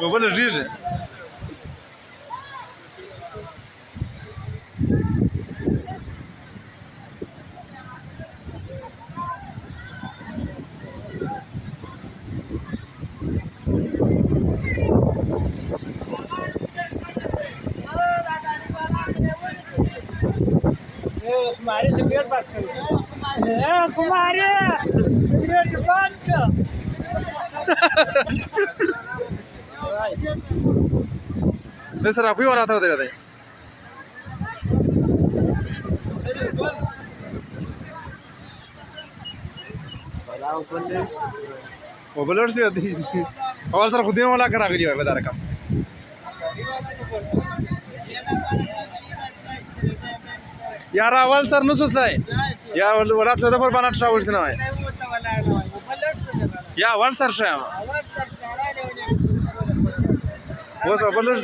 Vou no Gigi. कुमारी cigarette बात कर कुमारी cigarette बंद नहीं सर आप ही और आता होते रहते वो बलर से होती और सर खुद ही वाला करा के लिया बता रखा यार अवल सर न सुचलाय या वला चौदा पर 5 ट्रॅव्हल्स नाव आहे या अवल सर से वो सब बलर